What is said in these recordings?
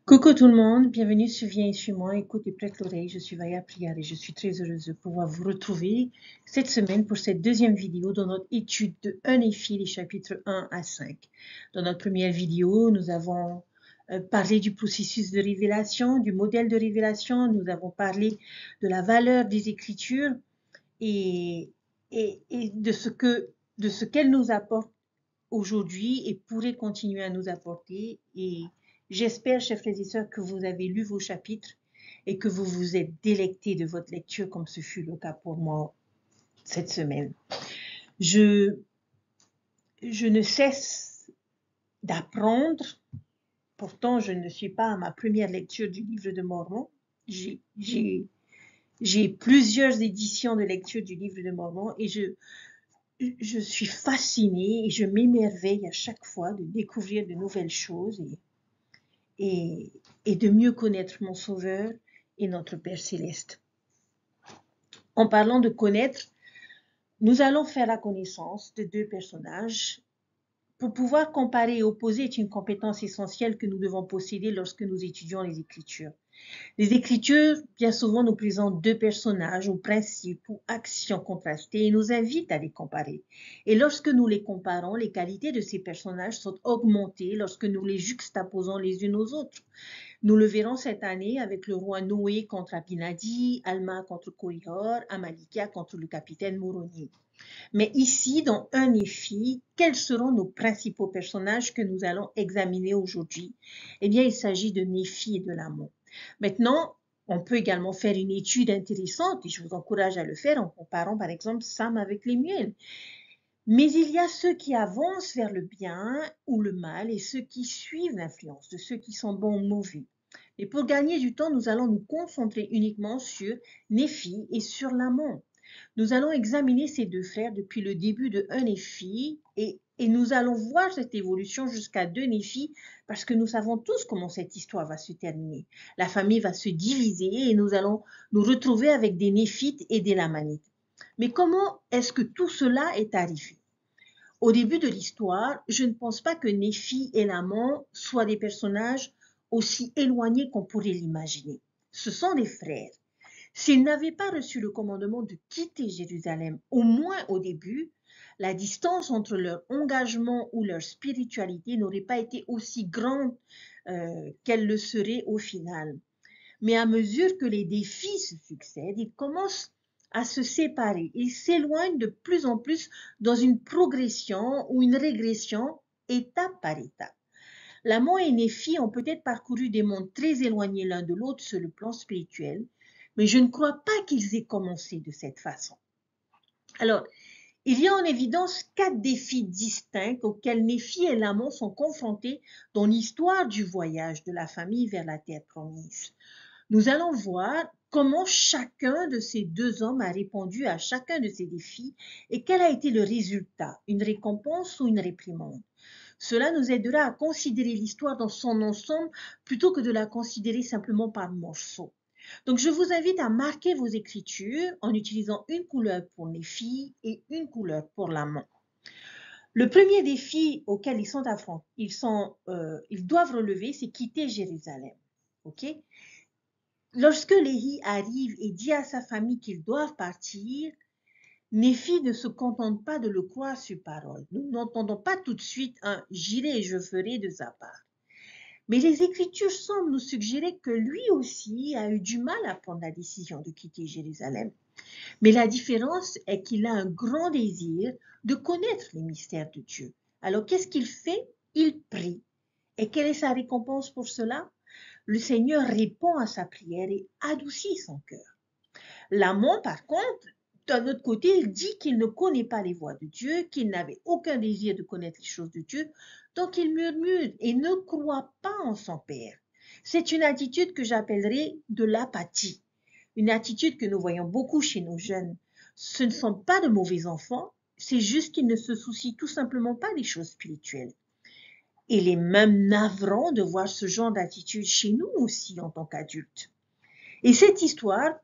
Coucou tout le monde, bienvenue sur Viens et suis-moi, écoute et prête l'oreille, je suis Vaya Prière et je suis très heureuse de pouvoir vous retrouver cette semaine pour cette deuxième vidéo dans notre étude de Un et Fille, les chapitres 1 à 5. Dans notre première vidéo, nous avons parlé du processus de révélation, du modèle de révélation, nous avons parlé de la valeur des Écritures et, et de ce qu'elles nous apportent aujourd'hui et pourrait continuer à nous apporter. Et j'espère, chers frères et sœurs, que vous avez lu vos chapitres et que vous vous êtes délectés de votre lecture comme ce fut le cas pour moi cette semaine. Je ne cesse d'apprendre. Pourtant, je ne suis pas à ma première lecture du livre de Mormon. J'ai plusieurs éditions de lecture du livre de Mormon et je suis fascinée et je m'émerveille à chaque fois de découvrir de nouvelles choses et, et de mieux connaître mon Sauveur et notre Père céleste. En parlant de connaître, nous allons faire la connaissance de deux personnages. Pour pouvoir comparer et opposer est une compétence essentielle que nous devons posséder lorsque nous étudions les Écritures. Les Écritures, bien souvent, nous présentent deux personnages ou principes ou actions contrastées et nous invitent à les comparer. Et lorsque nous les comparons, les qualités de ces personnages sont augmentées lorsque nous les juxtaposons les unes aux autres. Nous le verrons cette année avec le roi Noé contre Abinadi, Alma contre Korihor, Amalikia contre le capitaine Moroni. Mais ici, dans Un et Fille, quels seront nos principaux personnages que nous allons examiner aujourd'hui? Eh bien, il s'agit de Néphi et de Lamon. Maintenant, on peut également faire une étude intéressante, et je vous encourage à le faire en comparant par exemple Sam avec Lemuel. Mais il y a ceux qui avancent vers le bien ou le mal et ceux qui suivent l'influence de ceux qui sont bons ou mauvais. Et pour gagner du temps, nous allons nous concentrer uniquement sur Néphi et sur Lamon. Nous allons examiner ces deux frères depuis le début de Un Néphi et nous allons voir cette évolution jusqu'à deux Néphi parce que nous savons tous comment cette histoire va se terminer. La famille va se diviser et nous allons nous retrouver avec des Néphites et des Lamanites. Mais comment est-ce que tout cela est arrivé? Au début de l'histoire, je ne pense pas que Néphi et Lamon soient des personnages aussi éloignés qu'on pourrait l'imaginer. Ce sont des frères. S'ils n'avaient pas reçu le commandement de quitter Jérusalem, au moins au début, la distance entre leur engagement ou leur spiritualité n'aurait pas été aussi grande qu'elle le serait au final. Mais à mesure que les défis se succèdent, ils commencent à se séparer. Ils s'éloignent de plus en plus dans une progression ou une régression étape par étape. Lamon et Néphi ont peut-être parcouru des mondes très éloignés l'un de l'autre sur le plan spirituel, mais je ne crois pas qu'ils aient commencé de cette façon. Alors, il y a en évidence 4 défis distincts auxquels Néphi et Lamon sont confrontés dans l'histoire du voyage de la famille vers la terre promise. Nous allons voir comment chacun de ces deux hommes a répondu à chacun de ces défis et quel a été le résultat, une récompense ou une réprimande. Cela nous aidera à considérer l'histoire dans son ensemble plutôt que de la considérer simplement par morceaux. Donc, je vous invite à marquer vos écritures en utilisant une couleur pour les filles et une couleur pour l'amant. Le premier défi auquel ils doivent relever, c'est quitter Jérusalem. Ok? Lorsque Léhi arrive et dit à sa famille qu'ils doivent partir, Néphi ne se contente pas de le croire sur parole. Nous n'entendons pas tout de suite un « j'irai et je ferai » de sa part. Mais les Écritures semblent nous suggérer que lui aussi a eu du mal à prendre la décision de quitter Jérusalem. Mais la différence est qu'il a un grand désir de connaître les mystères de Dieu. Alors qu'est-ce qu'il fait? Il prie. Et quelle est sa récompense pour cela? Le Seigneur répond à sa prière et adoucit son cœur. L'amant, par contre, d'un autre côté, il dit qu'il ne connaît pas les voies de Dieu, qu'il n'avait aucun désir de connaître les choses de Dieu, donc il murmure et ne croit pas en son Père. C'est une attitude que j'appellerais de l'apathie, une attitude que nous voyons beaucoup chez nos jeunes. Ce ne sont pas de mauvais enfants, c'est juste qu'ils ne se soucient tout simplement pas des choses spirituelles. Il est même navrant de voir ce genre d'attitude chez nous aussi en tant qu'adultes. Et cette histoire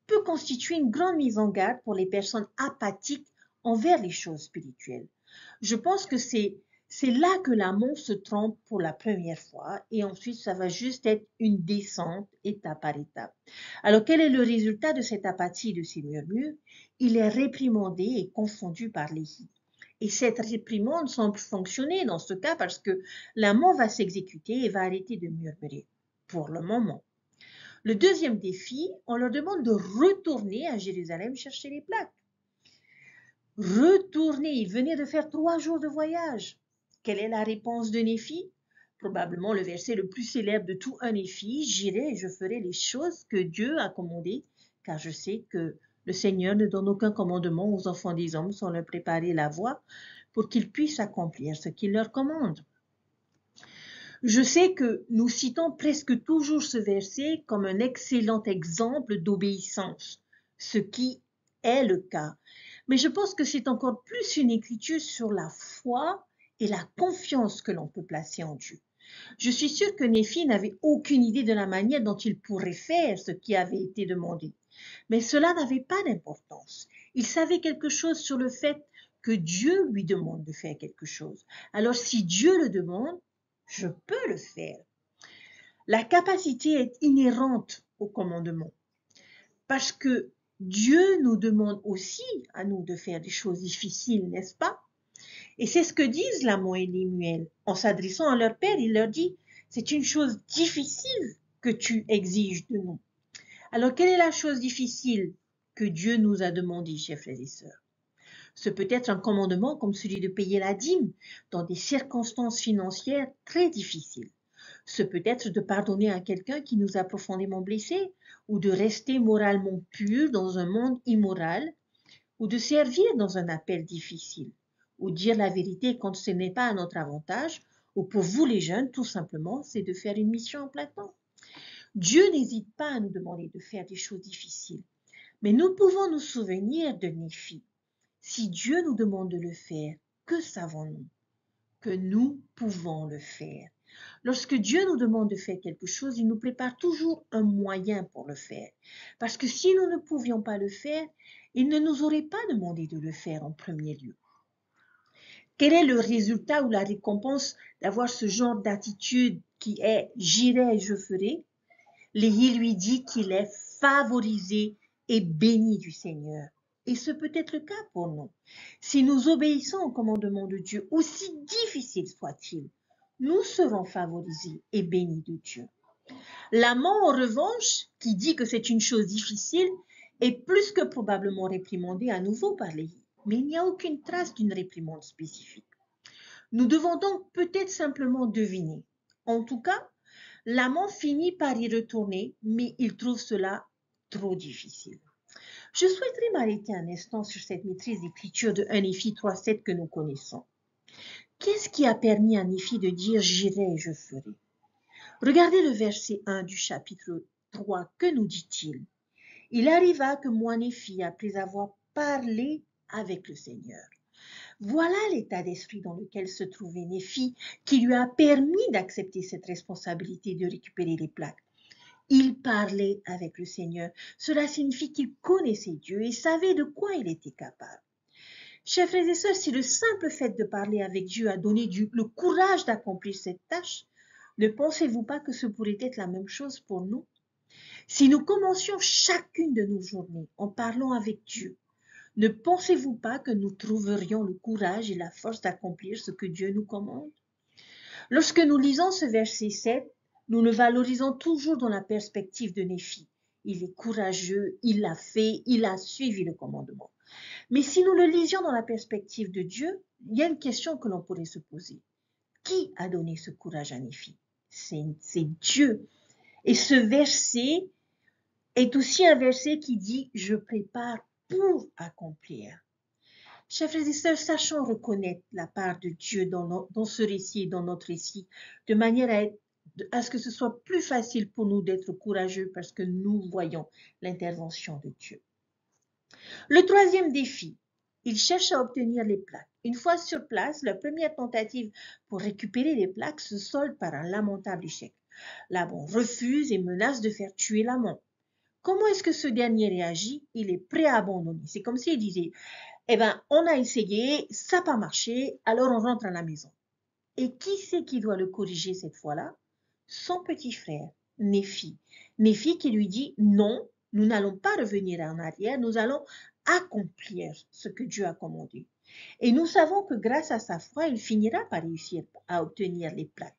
peut constituer une grande mise en garde pour les personnes apathiques envers les choses spirituelles. Je pense que c'est C'est là que l'amant se trompe pour la première fois et ensuite ça va juste être une descente étape par étape. Alors quel est le résultat de cette apathie, de ces murmures? Il est réprimandé et confondu par l'éhi. Et cette réprimande semble fonctionner dans ce cas parce que l'amant va s'exécuter et va arrêter de murmurer, pour le moment. Le deuxième défi, on leur demande de retourner à Jérusalem chercher les plaques. Retourner, ils venaient de faire 3 jours de voyage. Quelle est la réponse de Néphi? Probablement le verset le plus célèbre de tout un Néphi, j'irai et je ferai les choses que Dieu a commandées, car je sais que le Seigneur ne donne aucun commandement aux enfants des hommes sans leur préparer la voie pour qu'ils puissent accomplir ce qu'il leur commande. Je sais que nous citons presque toujours ce verset comme un excellent exemple d'obéissance, ce qui est le cas. Mais je pense que c'est encore plus une écriture sur la foi et la confiance que l'on peut placer en Dieu. Je suis sûre que Néphi n'avait aucune idée de la manière dont il pourrait faire ce qui avait été demandé. Mais cela n'avait pas d'importance. Il savait quelque chose sur le fait que Dieu lui demande de faire quelque chose. Alors si Dieu le demande, je peux le faire. La capacité est inhérente au commandement. Parce que Dieu nous demande aussi à nous de faire des choses difficiles, n'est-ce pas? Et c'est ce que disent l'amant et Lémuel. En s'adressant à leur père, il leur dit, c'est une chose difficile que tu exiges de nous. Alors, quelle est la chose difficile que Dieu nous a demandé, chers frères et sœurs? Ce peut être un commandement comme celui de payer la dîme dans des circonstances financières très difficiles. Ce peut être de pardonner à quelqu'un qui nous a profondément blessés, ou de rester moralement pur dans un monde immoral, ou de servir dans un appel difficile, ou dire la vérité quand ce n'est pas à notre avantage, ou pour vous les jeunes, tout simplement, c'est de faire une mission en plein temps. Dieu n'hésite pas à nous demander de faire des choses difficiles, mais nous pouvons nous souvenir de Néphi. Si Dieu nous demande de le faire, que savons-nous? Que nous pouvons le faire. Lorsque Dieu nous demande de faire quelque chose, il nous prépare toujours un moyen pour le faire. Parce que si nous ne pouvions pas le faire, il ne nous aurait pas demandé de le faire en premier lieu. Quel est le résultat ou la récompense d'avoir ce genre d'attitude qui est « j'irai et je ferai » Léhi lui dit qu'il est favorisé et béni du Seigneur. Et ce peut être le cas pour nous. Si nous obéissons au commandement de Dieu, aussi difficile soit-il, nous serons favorisés et bénis de Dieu. L'amant, en revanche, qui dit que c'est une chose difficile, est plus que probablement réprimandé à nouveau par Léhi. Mais il n'y a aucune trace d'une réprimande spécifique. Nous devons donc peut-être simplement deviner. En tout cas, l'amant finit par y retourner, mais il trouve cela trop difficile. Je souhaiterais m'arrêter un instant sur cette maîtrise d'écriture de 1 Néphi 3,7 que nous connaissons. Qu'est-ce qui a permis à Néphi de dire « j'irai et je ferai » Regardez le verset 1 du chapitre 3, que nous dit-il? Il arriva que moi, Néphi, après avoir parlé avec le Seigneur. Voilà l'état d'esprit dans lequel se trouvait Néphi, qui lui a permis d'accepter cette responsabilité de récupérer les plaques. Il parlait avec le Seigneur. Cela signifie qu'il connaissait Dieu et savait de quoi il était capable. Chers frères et sœurs, si le simple fait de parler avec Dieu a donné le courage d'accomplir cette tâche, ne pensez-vous pas que ce pourrait être la même chose pour nous? Si nous commencions chacune de nos journées en parlant avec Dieu, ne pensez-vous pas que nous trouverions le courage et la force d'accomplir ce que Dieu nous commande? Lorsque nous lisons ce verset 7, nous le valorisons toujours dans la perspective de Néphi. Il est courageux, il l'a fait, il a suivi le commandement. Mais si nous le lisions dans la perspective de Dieu, il y a une question que l'on pourrait se poser. Qui a donné ce courage à Néphi? C'est Dieu. Et ce verset est aussi un verset qui dit « Je prépare pour accomplir ». Chers frères et sœurs, sachons reconnaître la part de Dieu dans ce récit et dans notre récit, de manière à ce que ce soit plus facile pour nous d'être courageux parce que nous voyons l'intervention de Dieu. Le troisième défi, il cherche à obtenir les plaques. Une fois sur place, la première tentative pour récupérer les plaques se solde par un lamentable échec. Laban refuse et menace de faire tuer l'amant. Comment est-ce que ce dernier réagit? Il est prêt à abandonner. C'est comme s'il disait, eh bien, on a essayé, ça n'a pas marché, alors on rentre à la maison. Et qui c'est qui doit le corriger cette fois-là? Son petit frère, Néphi. Néphi qui lui dit, non, nous n'allons pas revenir en arrière, nous allons accomplir ce que Dieu a commandé. Et nous savons que grâce à sa foi, il finira par réussir à obtenir les plaques.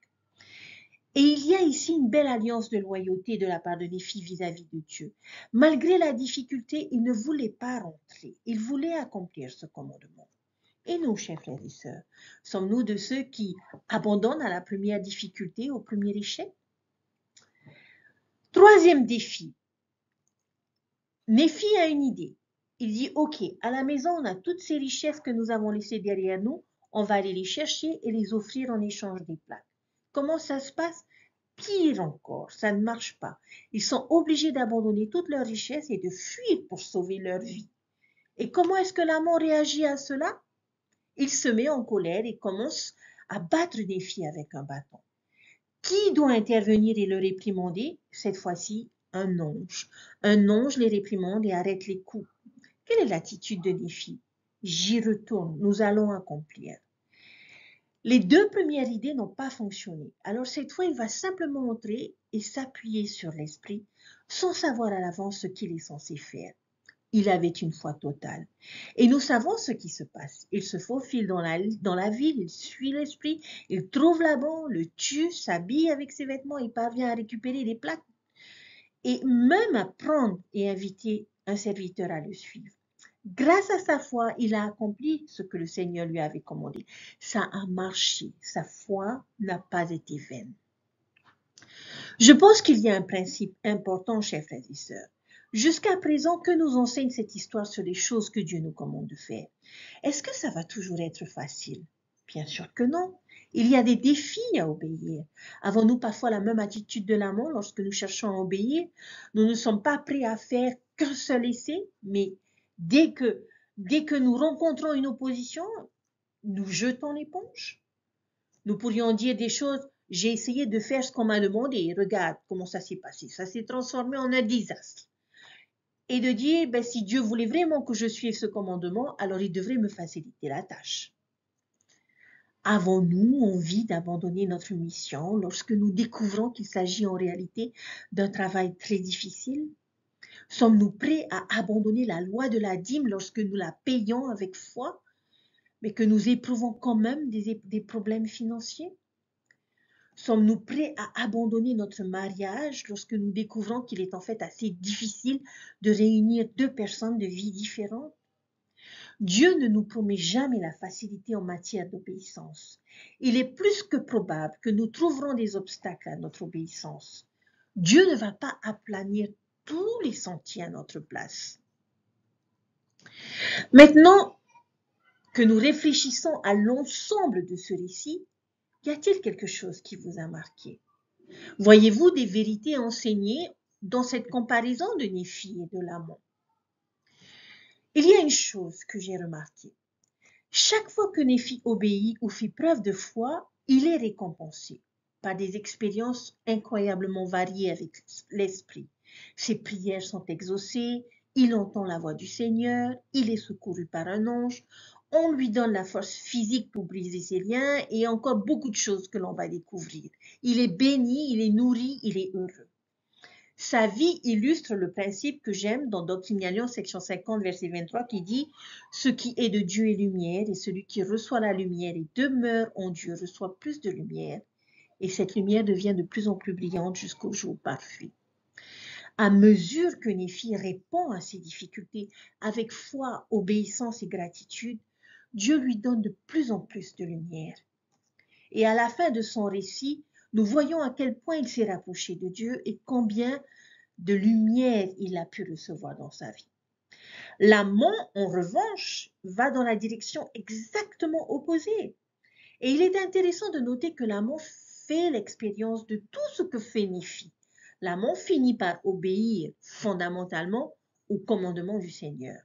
Et il y a ici une belle alliance de loyauté de la part de Néphi vis-à-vis de Dieu. Malgré la difficulté, il ne voulait pas rentrer, il voulait accomplir ce commandement. Et nous, chers frères et sœurs, sommes-nous de ceux qui abandonnent à la première difficulté, au premier échec? Troisième défi. Néphi a une idée. Il dit, ok, à la maison, on a toutes ces richesses que nous avons laissées derrière nous, on va aller les chercher et les offrir en échange des plaques. Comment ça se passe? Pire encore, ça ne marche pas. Ils sont obligés d'abandonner toutes leurs richesses et de fuir pour sauver leur vie. Et comment est-ce que l'amant réagit à cela? Il se met en colère et commence à battre Néphi avec un bâton. Qui doit intervenir et le réprimander? Cette fois-ci, un ange. Un ange les réprimande et arrête les coups. Quelle est l'attitude de Néphi? J'y retourne, nous allons accomplir. Les deux premières idées n'ont pas fonctionné. Alors cette fois, il va simplement entrer et s'appuyer sur l'esprit sans savoir à l'avance ce qu'il est censé faire. Il avait une foi totale. Et nous savons ce qui se passe. Il se faufile dans la ville, il suit l'esprit, il trouve Laban, le tue, s'habille avec ses vêtements et parvient à récupérer les plaques et même à prendre et inviter un serviteur à le suivre. Grâce à sa foi, il a accompli ce que le Seigneur lui avait commandé. Ça a marché. Sa foi n'a pas été vaine. Je pense qu'il y a un principe important, chers frères et sœurs. Jusqu'à présent, que nous enseigne cette histoire sur les choses que Dieu nous commande de faire? Est-ce que ça va toujours être facile? Bien sûr que non. Il y a des défis à obéir. Avons-nous parfois la même attitude de l'amant lorsque nous cherchons à obéir? Nous ne sommes pas prêts à faire qu'un seul essai, mais dès que nous rencontrons une opposition, nous jetons l'éponge. Nous pourrions dire des choses, j'ai essayé de faire ce qu'on m'a demandé, et regarde comment ça s'est passé. Ça s'est transformé en un désastre. Et de dire, ben, si Dieu voulait vraiment que je suive ce commandement, alors il devrait me faciliter la tâche. Avons-nous envie d'abandonner notre mission lorsque nous découvrons qu'il s'agit en réalité d'un travail très difficile? Sommes-nous prêts à abandonner la loi de la dîme lorsque nous la payons avec foi, mais que nous éprouvons quand même des problèmes financiers? Sommes-nous prêts à abandonner notre mariage lorsque nous découvrons qu'il est en fait assez difficile de réunir deux personnes de vie différentes? Dieu ne nous promet jamais la facilité en matière d'obéissance. Il est plus que probable que nous trouverons des obstacles à notre obéissance. Dieu ne va pas aplanir tous les sentiers à notre place. Maintenant que nous réfléchissons à l'ensemble de ce récit, y a-t-il quelque chose qui vous a marqué? Voyez-vous des vérités enseignées dans cette comparaison de Néphi et de l'amant? Il y a une chose que j'ai remarquée. Chaque fois que Néphi obéit ou fit preuve de foi, il est récompensé par des expériences incroyablement variées avec l'esprit. Ses prières sont exaucées, il entend la voix du Seigneur, il est secouru par un ange, on lui donne la force physique pour briser ses liens et encore beaucoup de choses que l'on va découvrir. Il est béni, il est nourri, il est heureux. Sa vie illustre le principe que j'aime dans Doctrine et Alliance, section 50, verset 23, qui dit « Ce qui est de Dieu est lumière, et celui qui reçoit la lumière et demeure en Dieu reçoit plus de lumière, et cette lumière devient de plus en plus brillante jusqu'au jour parfait. » À mesure que Néphi répond à ses difficultés avec foi, obéissance et gratitude, Dieu lui donne de plus en plus de lumière. Et à la fin de son récit, nous voyons à quel point il s'est rapproché de Dieu et combien de lumière il a pu recevoir dans sa vie. L'amant, en revanche, va dans la direction exactement opposée. Et il est intéressant de noter que l'amant fait l'expérience de tout ce que fait Néphi. L'amant finit par obéir fondamentalement au commandement du Seigneur.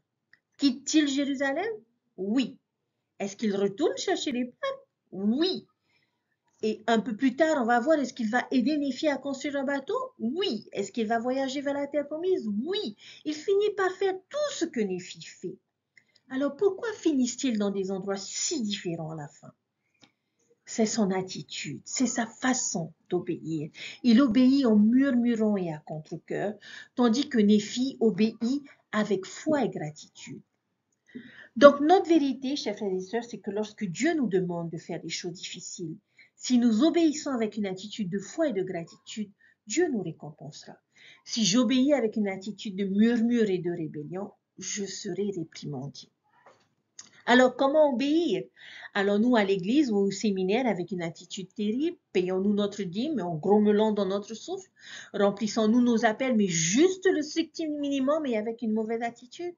Quitte-t-il Jérusalem? Oui. Est-ce qu'il retourne chercher les plaques? Oui. Et un peu plus tard, on va voir, est-ce qu'il va aider Néphi à construire un bateau? Oui. Est-ce qu'il va voyager vers la terre promise? Oui. Il finit par faire tout ce que Néphi fait. Alors pourquoi finissent-ils dans des endroits si différents à la fin? c'est son attitude, c'est sa façon d'obéir. Il obéit en murmurant et à contre-cœur, tandis que Néphi obéit avec foi et gratitude. Donc, notre vérité, chers frères et sœurs, c'est que lorsque Dieu nous demande de faire des choses difficiles, si nous obéissons avec une attitude de foi et de gratitude, Dieu nous récompensera. Si j'obéis avec une attitude de murmure et de rébellion, je serai réprimandé. Alors, comment obéir? Allons-nous à l'église ou au séminaire avec une attitude terrible? Payons-nous notre dîme en grommelant dans notre souffle? Remplissons-nous nos appels, mais juste le strict minimum et avec une mauvaise attitude?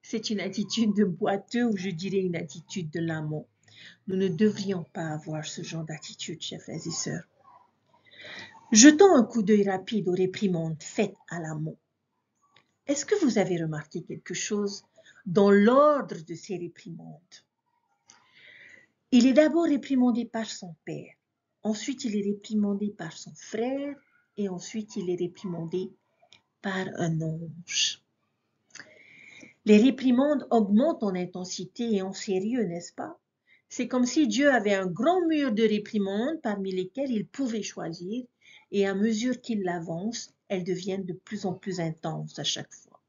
C'est une attitude de boiteux ou je dirais une attitude de lament. Nous ne devrions pas avoir ce genre d'attitude, chers frères et sœurs. Jetons un coup d'œil rapide aux réprimandes faites à l'amont. Est-ce que vous avez remarqué quelque chose dans l'ordre de ces réprimandes? Il est d'abord réprimandé par son père, ensuite il est réprimandé par son frère et ensuite il est réprimandé par un ange. Les réprimandes augmentent en intensité et en sérieux, n'est-ce pas? C'est comme si Dieu avait un grand mur de réprimandes parmi lesquelles il pouvait choisir et à mesure qu'il avance, elles deviennent de plus en plus intenses à chaque fois.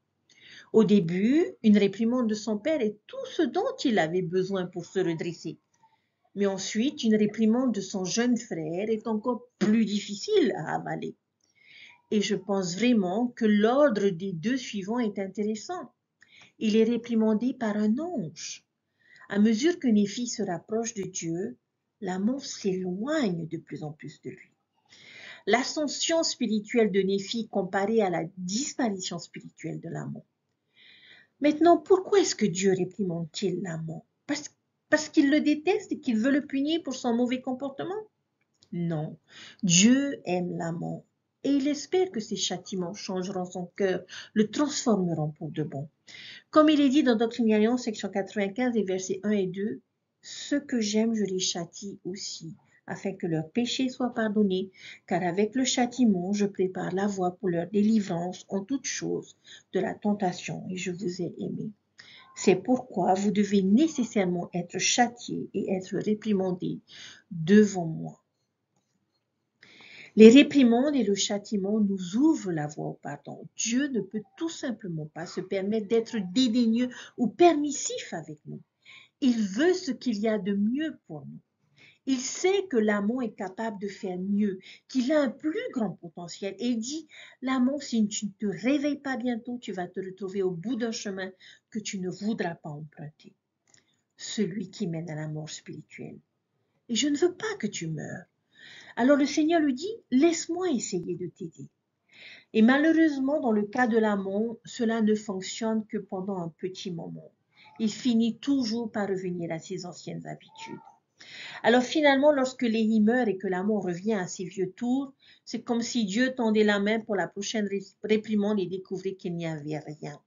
Au début, une réprimande de son père est tout ce dont il avait besoin pour se redresser. Mais ensuite, une réprimande de son jeune frère est encore plus difficile à avaler. Et je pense vraiment que l'ordre des deux suivants est intéressant. Il est réprimandé par un ange. À mesure que Néphi se rapproche de Dieu, l'amant s'éloigne de plus en plus de lui. L'ascension spirituelle de Néphi comparée à la disparition spirituelle de l'amant. Maintenant, pourquoi est-ce que Dieu réprimande-t-il l'amant? Parce qu'il le déteste et qu'il veut le punir pour son mauvais comportement? Non, Dieu aime l'amant et il espère que ces châtiments changeront son cœur, le transformeront pour de bon. Comme il est dit dans Doctrine et Alliance, section 95, et versets 1 et 2, « Ceux que j'aime, je les châtie aussi, afin que leurs péchés soient pardonnés, car avec le châtiment, je prépare la voie pour leur délivrance en toutes choses de la tentation, et je vous ai aimé. C'est pourquoi vous devez nécessairement être châtiés et être réprimandés devant moi. » Les réprimandes et le châtiment nous ouvrent la voie au pardon. Dieu ne peut tout simplement pas se permettre d'être dédaigneux ou permissif avec nous. Il veut ce qu'il y a de mieux pour nous. Il sait que l'amant est capable de faire mieux, qu'il a un plus grand potentiel et dit, l'amant, si tu ne te réveilles pas bientôt, tu vas te retrouver au bout d'un chemin que tu ne voudras pas emprunter. Celui qui mène à la mort spirituelle. Et je ne veux pas que tu meures. Alors le Seigneur lui dit, laisse-moi essayer de t'aider. Et malheureusement, dans le cas de l'amant, cela ne fonctionne que pendant un petit moment. Il finit toujours par revenir à ses anciennes habitudes. Alors finalement, lorsque Léhi meurt et que l'amant revient à ses vieux tours, c'est comme si Dieu tendait la main pour la prochaine réprimande et découvrait qu'il n'y avait rien.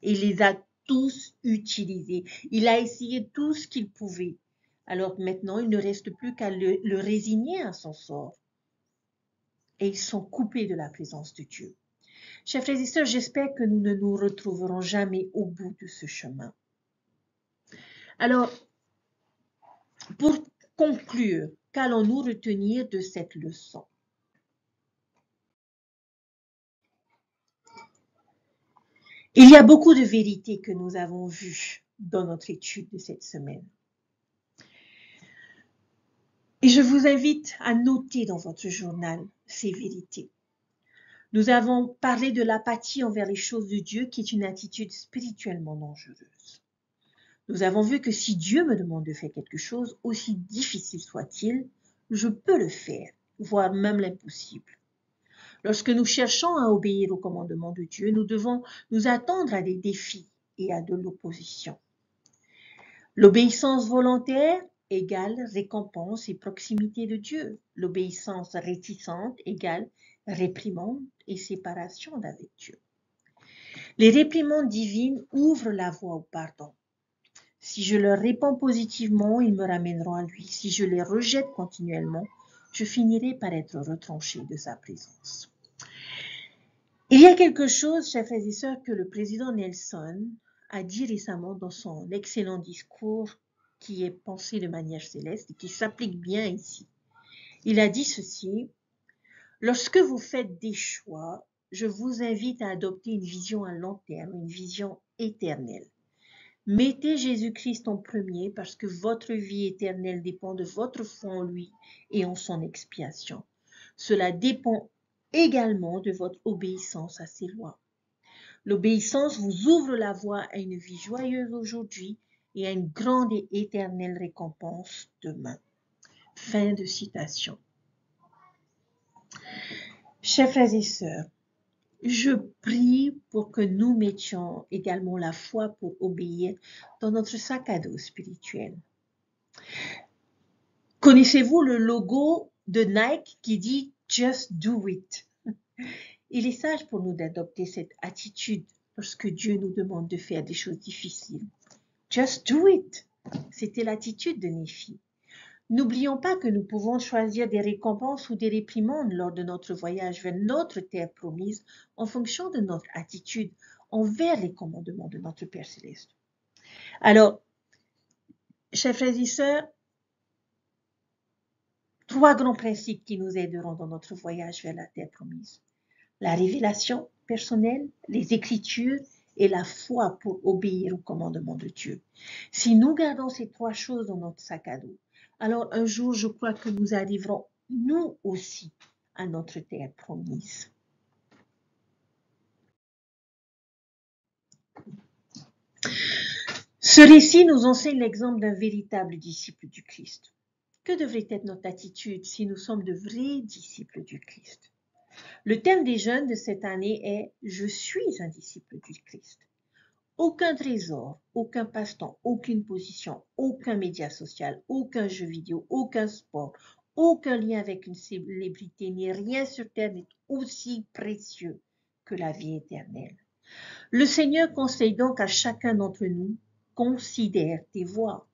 Et il les a tous utilisés. Il a essayé tout ce qu'il pouvait. Alors maintenant, il ne reste plus qu'à le résigner à son sort. Et ils sont coupés de la présence de Dieu. Chers frères et sœurs, j'espère que nous ne nous retrouverons jamais au bout de ce chemin. Alors, pour conclure, qu'allons-nous retenir de cette leçon? Il y a beaucoup de vérités que nous avons vues dans notre étude de cette semaine. Et je vous invite à noter dans votre journal ces vérités. Nous avons parlé de l'apathie envers les choses de Dieu qui est une attitude spirituellement dangereuse. Nous avons vu que si Dieu me demande de faire quelque chose, aussi difficile soit-il, je peux le faire, voire même l'impossible. Lorsque nous cherchons à obéir au commandement de Dieu, nous devons nous attendre à des défis et à de l'opposition. L'obéissance volontaire égale récompense et proximité de Dieu. L'obéissance réticente égale réprimande et séparation d'avec Dieu. Les réprimandes divines ouvrent la voie au pardon. Si je leur réponds positivement, ils me ramèneront à lui. Si je les rejette continuellement, je finirai par être retranché de sa présence. Il y a quelque chose, chers frères et sœurs, que le président Nelson a dit récemment dans son excellent discours qui est pensé de manière céleste et qui s'applique bien ici. Il a dit ceci: lorsque vous faites des choix, je vous invite à adopter une vision à long terme, une vision éternelle. Mettez Jésus-Christ en premier parce que votre vie éternelle dépend de votre foi en lui et en son expiation. Cela dépend également de votre obéissance à ses lois. L'obéissance vous ouvre la voie à une vie joyeuse aujourd'hui et à une grande et éternelle récompense demain. Fin de citation. Chers frères et sœurs, je prie pour que nous mettions également la foi pour obéir dans notre sac à dos spirituel. Connaissez-vous le logo de Nike qui dit « Just do it ». Il est sage pour nous d'adopter cette attitude lorsque Dieu nous demande de faire des choses difficiles. Just do it. C'était l'attitude de Néphi. N'oublions pas que nous pouvons choisir des récompenses ou des réprimandes lors de notre voyage vers notre terre promise en fonction de notre attitude envers les commandements de notre Père Céleste. Alors, chers frères et sœurs, 3 grands principes qui nous aideront dans notre voyage vers la terre promise. La révélation personnelle, les Écritures et la foi pour obéir aux commandements de Dieu. Si nous gardons ces 3 choses dans notre sac à dos, alors un jour, je crois que nous arriverons, nous aussi, à notre terre promise. Ce récit nous enseigne l'exemple d'un véritable disciple du Christ. Que devrait être notre attitude si nous sommes de vrais disciples du Christ? Le thème des jeunes de cette année est « Je suis un disciple du Christ ». Aucun trésor, aucun passe-temps, aucune position, aucun média social, aucun jeu vidéo, aucun sport, aucun lien avec une célébrité, ni rien sur terre n'est aussi précieux que la vie éternelle. Le Seigneur conseille donc à chacun d'entre nous, considère tes voies.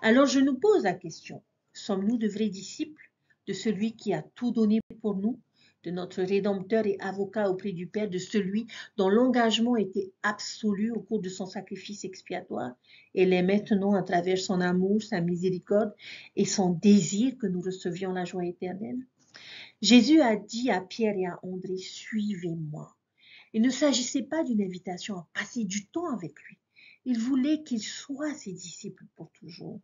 Alors je nous pose la question, sommes-nous de vrais disciples de celui qui a tout donné pour nous, de notre Rédempteur et avocat auprès du Père, de celui dont l'engagement était absolu au cours de son sacrifice expiatoire et l'est maintenant à travers son amour, sa miséricorde et son désir que nous recevions la joie éternelle? Jésus a dit à Pierre et à André, « Suivez-moi ». Il ne s'agissait pas d'une invitation à passer du temps avec lui. Il voulait qu'ils soient ses disciples pour toujours.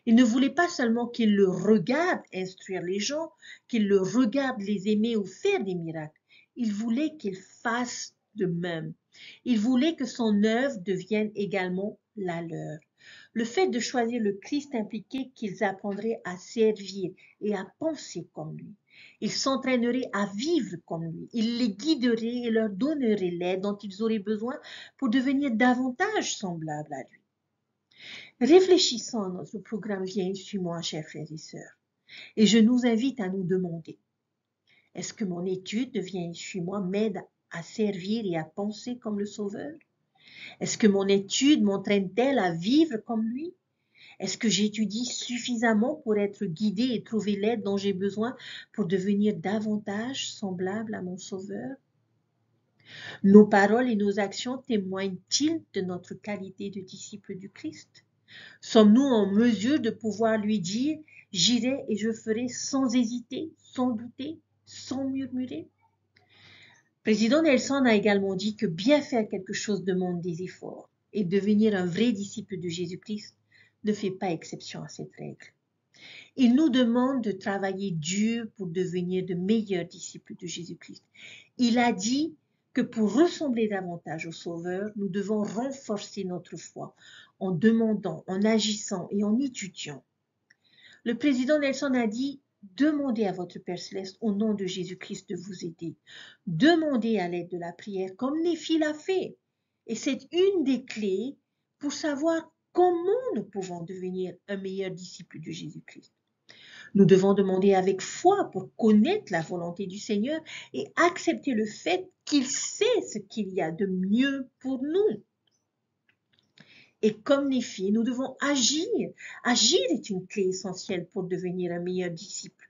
Il ne voulait pas seulement qu'ils le regardent instruire les gens, qu'ils le regardent les aimer ou faire des miracles. Il voulait qu'ils fassent de même. Il voulait que son œuvre devienne également la leur. Le fait de choisir le Christ impliquait qu'ils apprendraient à servir et à penser comme lui. Ils s'entraîneraient à vivre comme lui. Il les guiderait et leur donnerait l'aide dont ils auraient besoin pour devenir davantage semblables à lui. Réfléchissons à notre programme Viens et suis-moi, chers frères et sœurs. Et je nous invite à nous demander, est-ce que mon étude de Viens et suis-moi m'aide à servir et à penser comme le Sauveur? Est-ce que mon étude m'entraîne-t-elle à vivre comme lui? Est-ce que j'étudie suffisamment pour être guidée et trouver l'aide dont j'ai besoin pour devenir davantage semblable à mon Sauveur? Nos paroles et nos actions témoignent-ils de notre qualité de disciple du Christ? Sommes-nous en mesure de pouvoir lui dire « J'irai et je ferai sans hésiter, sans douter, sans murmurer » Président Nelson a également dit que bien faire quelque chose demande des efforts et devenir un vrai disciple de Jésus-Christ ne fait pas exception à cette règle. Il nous demande de travailler dur pour devenir de meilleurs disciples de Jésus-Christ. Il a dit que pour ressembler davantage au Sauveur, nous devons renforcer notre foi en demandant, en agissant et en étudiant. Le président Nelson a dit « Demandez à votre Père Céleste au nom de Jésus-Christ de vous aider. Demandez à l'aide de la prière comme Néphi l'a fait. » Et c'est une des clés pour savoir comment nous pouvons devenir un meilleur disciple de Jésus-Christ. Nous devons demander avec foi pour connaître la volonté du Seigneur et accepter le fait qu'il sait ce qu'il y a de mieux pour nous. Et comme Néphi, nous devons agir. Agir est une clé essentielle pour devenir un meilleur disciple.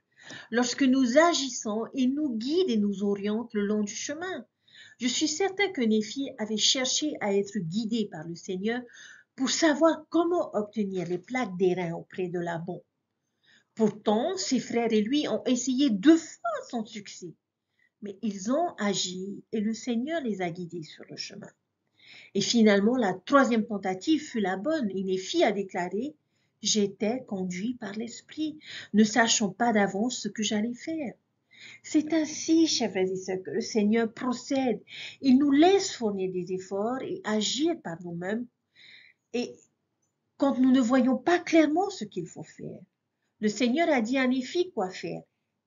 Lorsque nous agissons, il nous guide et nous oriente le long du chemin. Je suis certain que Néphi avait cherché à être guidé par le Seigneur pour savoir comment obtenir les plaques d'airain auprès de Laban. Pourtant, ses frères et lui ont essayé 2 fois sans succès, mais ils ont agi et le Seigneur les a guidés sur le chemin. Et finalement, la 3e tentative fut la bonne. Et Néphi a déclaré, « J'étais conduit par l'Esprit, ne sachant pas d'avance ce que j'allais faire. » C'est ainsi, chers frères et sœurs, que le Seigneur procède. Il nous laisse fournir des efforts et agir par nous-mêmes, et quand nous ne voyons pas clairement ce qu'il faut faire. Le Seigneur a dit à Néphi quoi faire.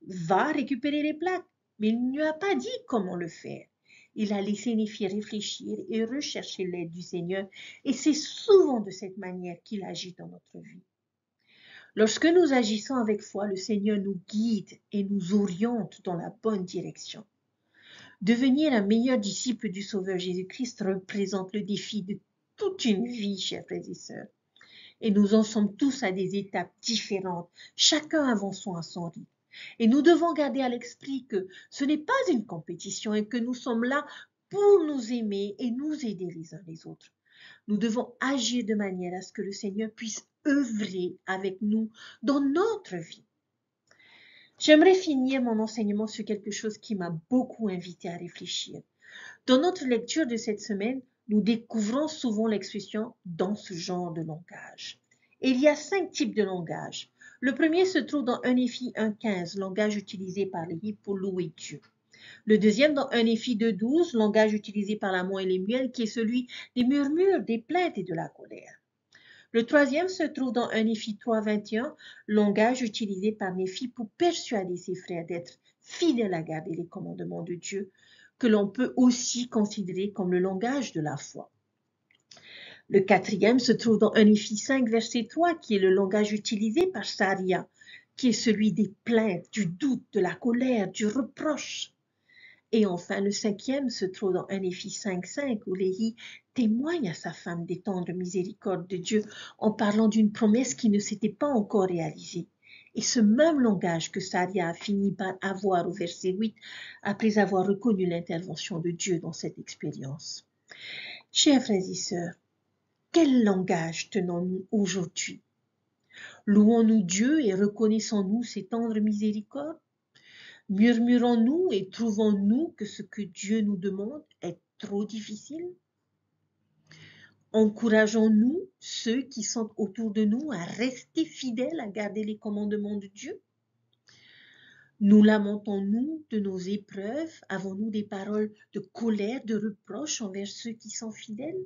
Va récupérer les plaques, mais il ne lui a pas dit comment le faire. Il a laissé Néphi réfléchir et rechercher l'aide du Seigneur, et c'est souvent de cette manière qu'il agit dans notre vie. Lorsque nous agissons avec foi, le Seigneur nous guide et nous oriente dans la bonne direction. Devenir un meilleur disciple du Sauveur Jésus-Christ représente le défi de toute une vie, chers frères et sœurs. Et nous en sommes tous à des étapes différentes, chacun avançant à son rythme. Et nous devons garder à l'esprit que ce n'est pas une compétition et que nous sommes là pour nous aimer et nous aider les uns les autres. Nous devons agir de manière à ce que le Seigneur puisse œuvrer avec nous dans notre vie. J'aimerais finir mon enseignement sur quelque chose qui m'a beaucoup invité à réfléchir. Dans notre lecture de cette semaine, nous découvrons souvent l'expression « dans ce genre de langage ». Et il y a 5 types de langage. Le premier se trouve dans 1 Néphi 1,15, langage utilisé par les Hébreux pour louer Dieu. Le deuxième dans 1 Néphi 2,12, langage utilisé par l'amont et les muels, qui est celui des murmures, des plaintes et de la colère. Le troisième se trouve dans 1 Néphi 3,21, langage utilisé par Néphi pour persuader ses frères d'être fidèles à garder les commandements de Dieu, que l'on peut aussi considérer comme le langage de la foi. Le quatrième se trouve dans 1 Néphi 5, verset 3, qui est le langage utilisé par Saria, qui est celui des plaintes, du doute, de la colère, du reproche. Et enfin, le 5e se trouve dans 1 Néphi 5,5, où Léhi témoigne à sa femme des tendres miséricordes de Dieu en parlant d'une promesse qui ne s'était pas encore réalisée. Et ce même langage que Saria a fini par avoir au verset 8, après avoir reconnu l'intervention de Dieu dans cette expérience. Chers frères et sœurs, quel langage tenons-nous aujourd'hui? Louons-nous Dieu et reconnaissons-nous ses tendres miséricordes? Murmurons-nous et trouvons-nous que ce que Dieu nous demande est trop difficile? Encourageons-nous ceux qui sont autour de nous à rester fidèles, à garder les commandements de Dieu? Nous lamentons-nous de nos épreuves? Avons-nous des paroles de colère, de reproche envers ceux qui sont fidèles?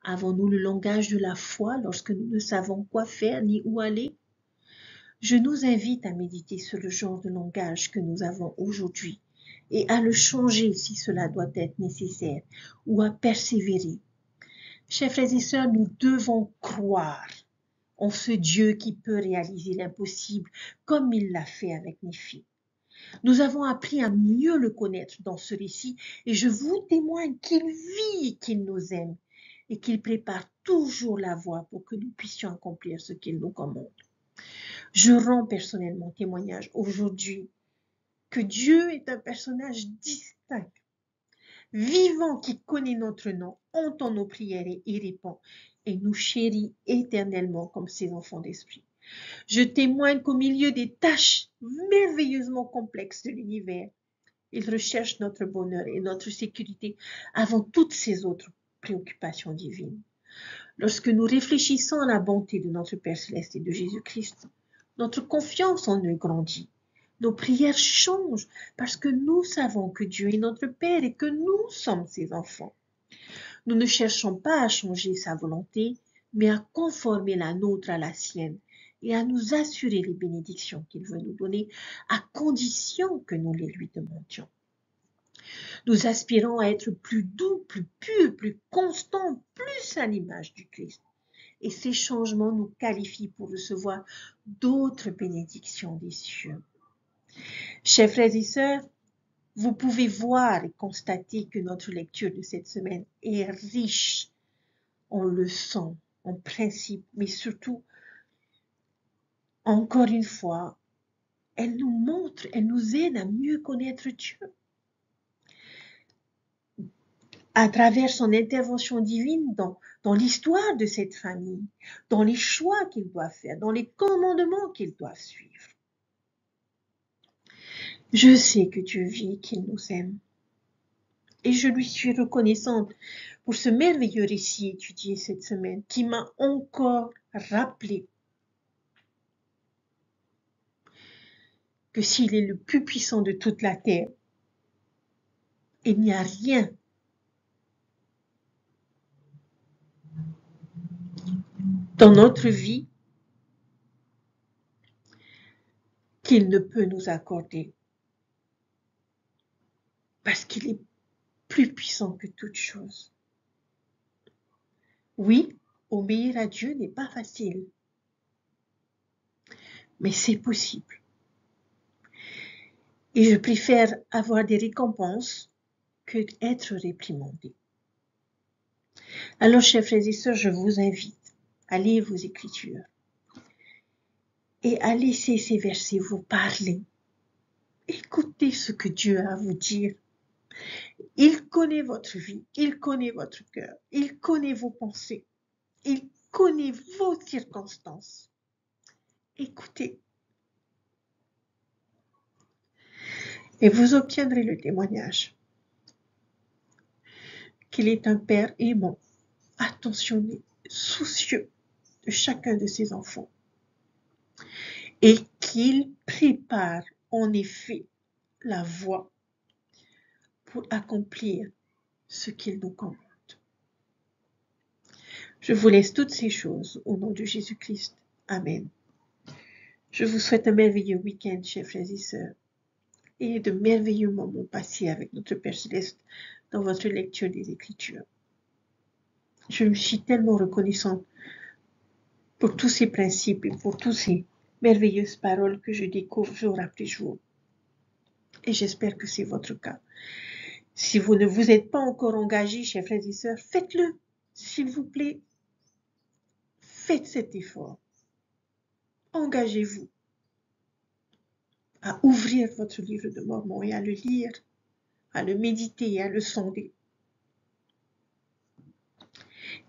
Avons-nous le langage de la foi lorsque nous ne savons quoi faire ni où aller? Je nous invite à méditer sur le genre de langage que nous avons aujourd'hui et à le changer si cela doit être nécessaire ou à persévérer. Chers frères et sœurs, nous devons croire en ce Dieu qui peut réaliser l'impossible comme il l'a fait avec Néphi. Nous avons appris à mieux le connaître dans ce récit et je vous témoigne qu'il vit et qu'il nous aime et qu'il prépare toujours la voie pour que nous puissions accomplir ce qu'il nous commande. Je rends personnellement témoignage aujourd'hui que Dieu est un personnage distinct, vivant, qui connaît notre nom, entend nos prières et y répond, et nous chérit éternellement comme ses enfants d'esprit. Je témoigne qu'au milieu des tâches merveilleusement complexes de l'univers, il recherche notre bonheur et notre sécurité avant toutes ces autres préoccupations divines. Lorsque nous réfléchissons à la bonté de notre Père Céleste et de Jésus-Christ, notre confiance en eux grandit. Nos prières changent parce que nous savons que Dieu est notre Père et que nous sommes ses enfants. Nous ne cherchons pas à changer sa volonté, mais à conformer la nôtre à la sienne et à nous assurer les bénédictions qu'il veut nous donner, à condition que nous les lui demandions. Nous aspirons à être plus doux, plus purs, plus constants, plus à l'image du Christ. Et ces changements nous qualifient pour recevoir d'autres bénédictions des cieux. Chers frères et sœurs, vous pouvez voir et constater que notre lecture de cette semaine est riche en leçons, en principes, mais surtout, encore une fois, elle nous montre, elle nous aide à mieux connaître Dieu. à travers son intervention divine dans l'histoire de cette famille, dans les choix qu'il doit faire, dans les commandements qu'il doit suivre. Je sais que Dieu vit, qu'il nous aime. Et je lui suis reconnaissante pour ce merveilleux récit étudié cette semaine qui m'a encore rappelé que s'il est le plus puissant de toute la terre, il n'y a rien dans notre vie qu'il ne peut nous accorder. Parce qu'il est plus puissant que toute chose. Oui, obéir à Dieu n'est pas facile. Mais c'est possible. Et je préfère avoir des récompenses que d'être réprimandé. Alors, chers frères et sœurs, je vous invite à lire vos Écritures et à laisser ces versets vous parler. Écoutez ce que Dieu a à vous dire. Il connaît votre vie, il connaît votre cœur, il connaît vos pensées, il connaît vos circonstances. Écoutez. Et vous obtiendrez le témoignage qu'il est un père aimant, attentionné, soucieux de chacun de ses enfants et qu'il prépare en effet la voie pour accomplir ce qu'il nous commande. Je vous laisse toutes ces choses au nom de Jésus-Christ. Amen. Je vous souhaite un merveilleux week-end, chers frères et sœurs, et de merveilleux moments passés avec notre Père Céleste dans votre lecture des Écritures. Je me suis tellement reconnaissante pour tous ces principes et pour toutes ces merveilleuses paroles que je découvre jour après jour. Et j'espère que c'est votre cas. Si vous ne vous êtes pas encore engagés, chers frères et sœurs, faites-le. S'il vous plaît, faites cet effort. Engagez-vous à ouvrir votre livre de Mormon et à le lire, à le méditer et à le sonder.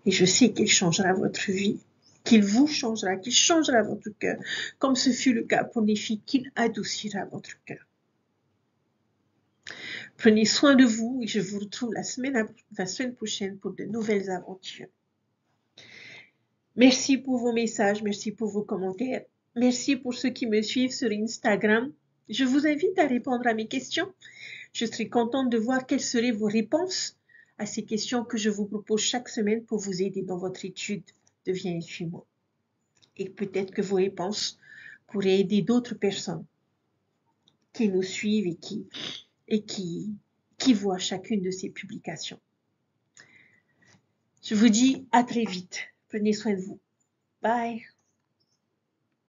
Et je sais qu'il changera votre vie, qu'il vous changera, qu'il changera votre cœur, comme ce fut le cas pour les filles, qu'il adoucira votre cœur. Prenez soin de vous et je vous retrouve la semaine prochaine pour de nouvelles aventures. Merci pour vos messages, merci pour vos commentaires, merci pour ceux qui me suivent sur Instagram. Je vous invite à répondre à mes questions. Je serai contente de voir quelles seraient vos réponses à ces questions que je vous propose chaque semaine pour vous aider dans votre étude de Viens et suis-moi. Et peut-être que vos réponses pourraient aider d'autres personnes qui nous suivent et qui voient chacune de ces publications. Je vous dis à très vite. Prenez soin de vous. Bye.